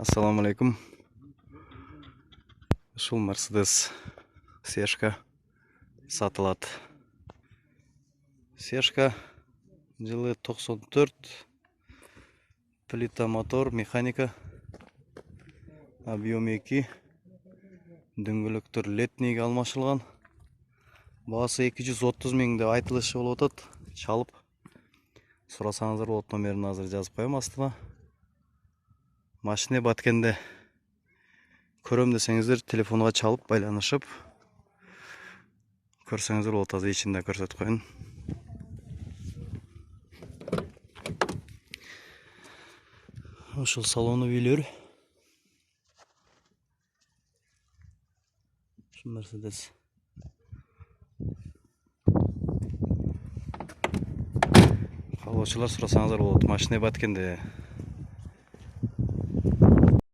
Ассаламу алейкум. Ушул Мерседес Сешка сатылат. Сешка жылы 94, плита мотор, механика, объем 2, дөңгөлөктөр летнийге алмашылган. Баасы 230 миң деп айтылышы болуп атат. Чалып сурасаңыздар болот, номерин азыр жазып коем астына. Машина баткенде көрөм десеңиздер, телефонга чалып байланышып көрсөңүздөр болот. Азыр ичинде көрсөтүп коеюн. Ушул салону үйлөр. Ушул Мерседес. Калоочулар сурасаңыздар болот. Машина баткенде